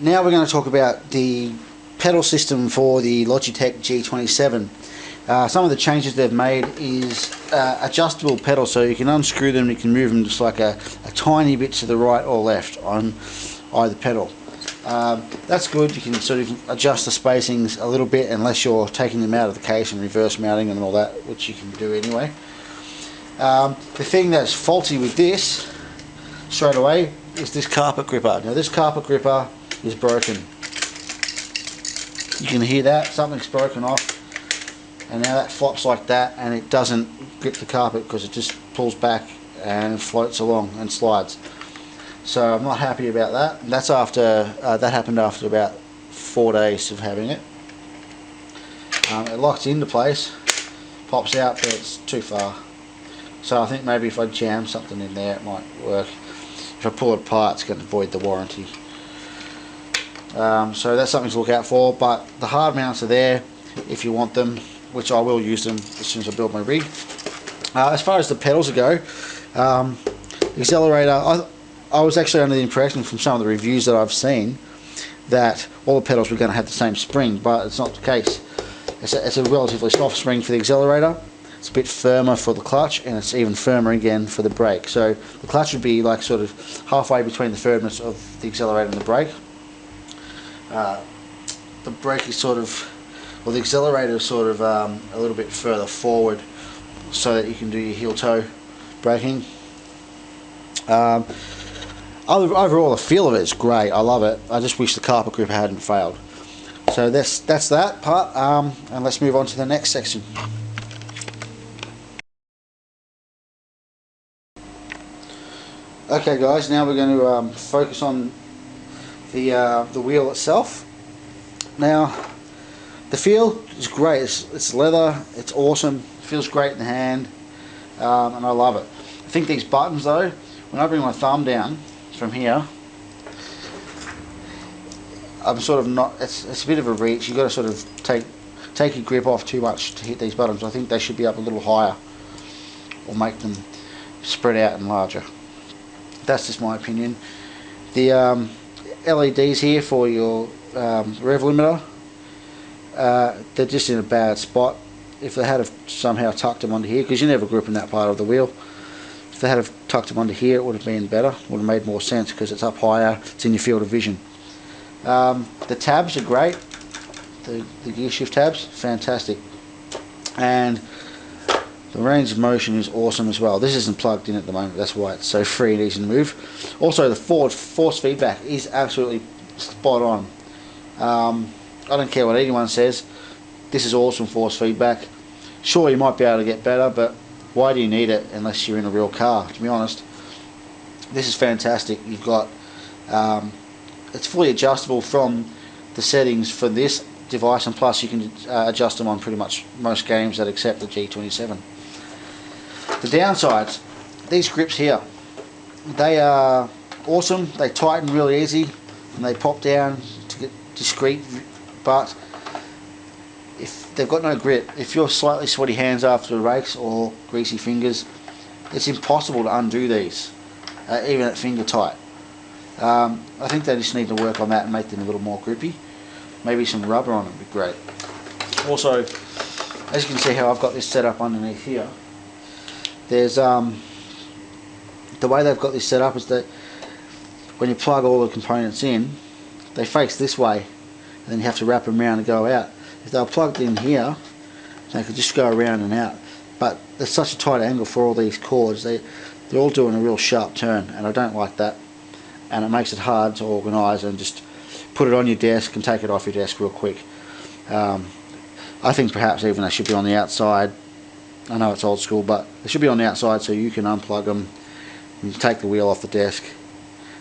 now we're going to talk about the pedal system for the Logitech G27. Some of the changes they've made is adjustable pedals, so you can unscrew them, you can move them just like a tiny bit to the right or left on either pedal. That's good. You can sort of adjust the spacings a little bit, unless you're taking them out of the case and reverse mounting them and all that, which you can do anyway. The thing that's faulty with this straight away is this carpet gripper. Now this carpet gripper is broken. You can hear that, something's broken off, and now that flops like that, and it doesn't grip the carpet because it just pulls back and floats along and slides. So I'm not happy about that. That's after that happened after about 4 days of having it. It locks into place, pops out, but it's too far. So I think maybe if I jam something in there, it might work. If I pull it apart, it's going to void the warranty. So that's something to look out for. But the hard mounts are there if you want them, which I will use them as soon as I build my rig. As far as the pedals go, accelerator, I was actually under the impression from some of the reviews that I've seen that all the pedals were going to have the same spring, but it's not the case. It's a relatively soft spring for the accelerator. It's a bit firmer for the clutch, and it's even firmer again for the brake. So the clutch would be like sort of halfway between the firmness of the accelerator and the brake. The brake is sort of, well, the accelerator is sort of a little bit further forward, so that you can do your heel-toe braking. Overall, the feel of it is great. I love it. I just wish the carpet gripper hadn't failed. So that's that part, and let's move on to the next section. Okay guys, now we're going to focus on the wheel itself. Now, the feel is great. It's leather. It's awesome. It feels great in the hand, and I love it. I think these buttons though, when I bring my thumb down from here, I'm sort of not. It's a bit of a reach. You've got to sort of take your grip off too much to hit these buttons. I think they should be up a little higher, or make them spread out and larger. That's just my opinion. The LEDs here for your rev limiter, they're just in a bad spot. If they had have somehow tucked them onto here, because you're never gripping that part of the wheel, if they had have tucked them onto here, it would have been better. Would have made more sense because it's up higher, it's in your field of vision. The tabs are great. The gear shift tabs, fantastic. And the range of motion is awesome as well. This isn't plugged in at the moment, that's why it's so free and easy to move. Also, the force feedback is absolutely spot on. I don't care what anyone says, this is awesome force feedback. Sure, you might be able to get better, but why do you need it unless you're in a real car, to be honest? This is fantastic. You've got, it's fully adjustable from the settings for this device, and plus you can adjust them on pretty much most games that accept the G27. The downsides, these grips here, they are awesome. They tighten really easy and they pop down to get discreet, but if they've got no grip, if you're slightly sweaty hands after a race or greasy fingers, it's impossible to undo these, even at finger tight. I think they just need to work on that and make them a little more grippy. Maybe some rubber on them would be great. Also, as you can see how I've got this set up underneath here, there's the way they've got this set up is that when you plug all the components in, they face this way, and then you have to wrap them around and go out. If they were plugged in here, they could just go around and out. But there's such a tight angle for all these cords, they're all doing a real sharp turn, and I don't like that. And it makes it hard to organise and just put it on your desk and take it off your desk real quick. I think perhaps even they should be on the outside. I know it's old school, but they should be on the outside so you can unplug them and take the wheel off the desk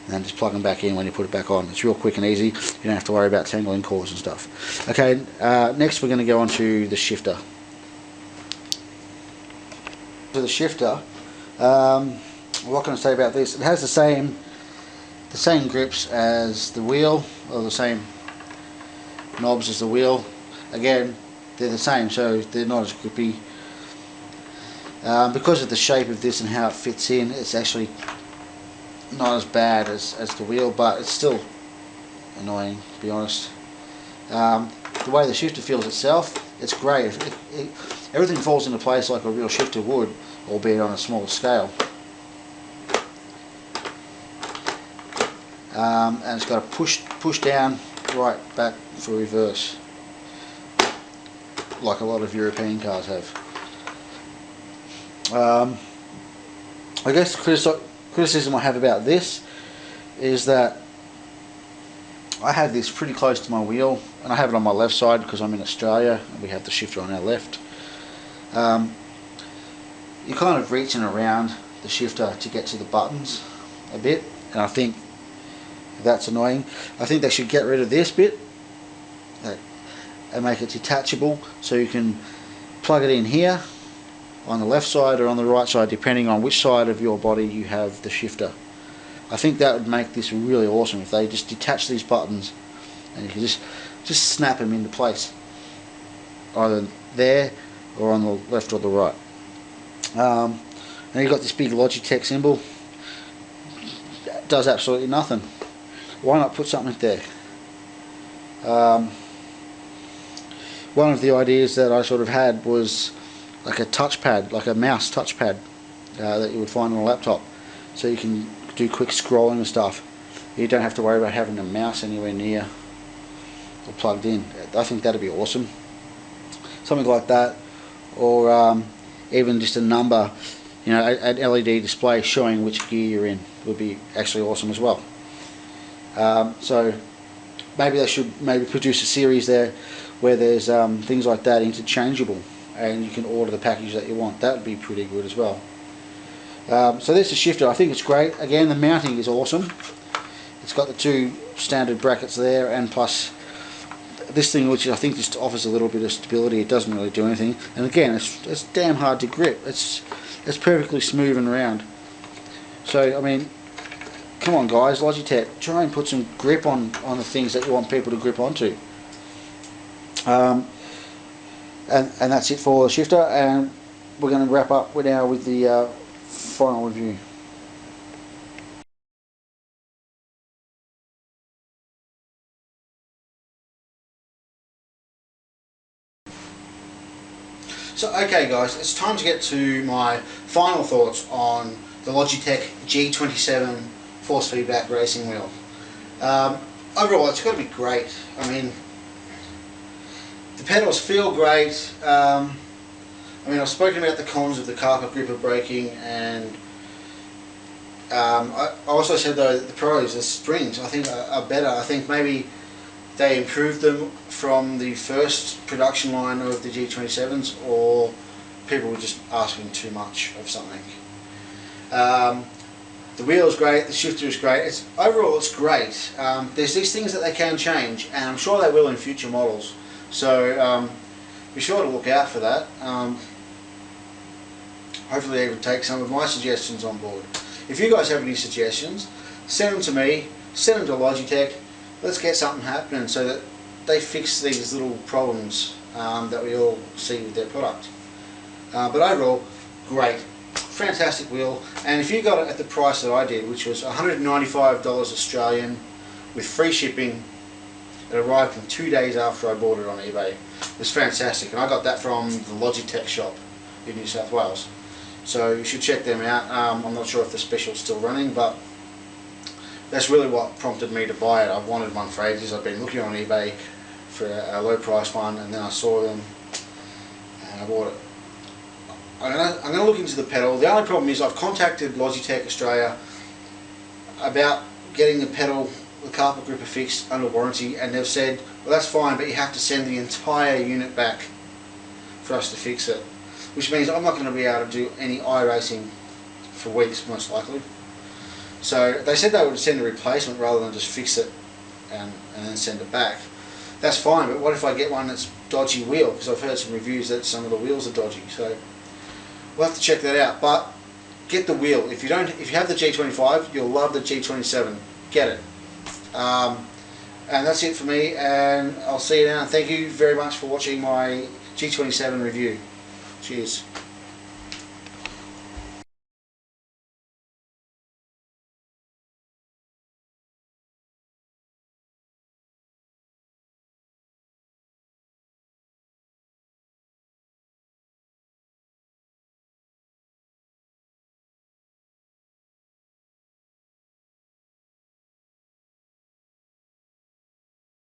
and then just plug them back in when you put it back on. It's real quick and easy. You don't have to worry about tangling cords and stuff. Okay, next we're going to go on to the shifter. To the shifter, what can I say about this? It has the same grips as the wheel, or the same knobs as the wheel. Again, they're the same, so they're not as grippy. Because of the shape of this and how it fits in, it's actually not as bad as the wheel, but it's still annoying, to be honest. The way the shifter feels itself, it's great. Everything falls into place like a real shifter would, albeit on a small scale. And it's got a push down right back for reverse, like a lot of European cars have. I guess the criticism I have about this is that I have this pretty close to my wheel, and I have it on my left side because I'm in Australia and we have the shifter on our left. You're kind of reaching around the shifter to get to the buttons a bit, and I think that's annoying. I think they should get rid of this bit and make it detachable, so you can plug it in here on the left side or on the right side, depending on which side of your body you have the shifter. I think that would make this really awesome if they just detach these buttons and you can just snap them into place, either there or on the left or the right. And you've got this big Logitech symbol. It does absolutely nothing. Why not put something there? One of the ideas that I sort of had was like a touchpad, like a mouse touchpad that you would find on a laptop, so you can do quick scrolling and stuff. You don't have to worry about having a mouse anywhere near or plugged in. I think that'd be awesome. Something like that, or even just a number, you know, an LED display showing which gear you're in would be actually awesome as well. So maybe they should produce a series there where there's things like that interchangeable, and you can order the package that you want. That would be pretty good as well. So there's the shifter. I think it's great. Again, the mounting is awesome. It's got the two standard brackets there, and plus this thing, which I think just offers a little bit of stability. It doesn't really do anything, and again, it's damn hard to grip. It's perfectly smooth and round. So I mean, come on guys, Logitech, try and put some grip on the things that you want people to grip onto. And that's it for the shifter, and we're going to wrap up now with the final review. So okay guys, it's time to get to my final thoughts on the Logitech G27 force feedback racing wheel. Overall, it's got to be great. I mean, the pedals feel great. I mean, I've spoken about the cons of the carpet gripper braking, and I also said though that the pros, the springs, I think are better. I think maybe they improved them from the first production line of the G27s, or people were just asking too much of something. The wheel is great, the shifter is great. Overall it's great. There's these things that they can change, and I'm sure they will in future models. So be sure to look out for that. Hopefully they will take some of my suggestions on board. If you guys have any suggestions, send them to me, send them to Logitech. Let's get something happening so that they fix these little problems that we all see with their product. But overall, great. Fantastic wheel, and if you got it at the price that I did, which was $195 Australian with free shipping, it arrived in 2 days after I bought it on eBay. It was fantastic, and I got that from the Logitech shop in New South Wales. So you should check them out. I'm not sure if the special's still running, but that's really what prompted me to buy it. I've wanted one for ages. I've been looking on eBay for a low price one, and then I saw them and I bought it. I'm going to look into the pedal. The only problem is I've contacted Logitech Australia about getting the pedal, the carpet gripper fixed under warranty, and they've said, well, that's fine, but you have to send the entire unit back for us to fix it, which means I'm not going to be able to do any iRacing for weeks, most likely. So they said they would send a replacement rather than just fix it and then send it back. That's fine, but what if I get one that's dodgy wheel? Because I've heard some reviews that some of the wheels are dodgy. So we'll have to check that out. But get the wheel. If you have the G25, you'll love the G27. Get it. And that's it for me, and I'll see you now. Thank you very much for watching my G27 review. Cheers.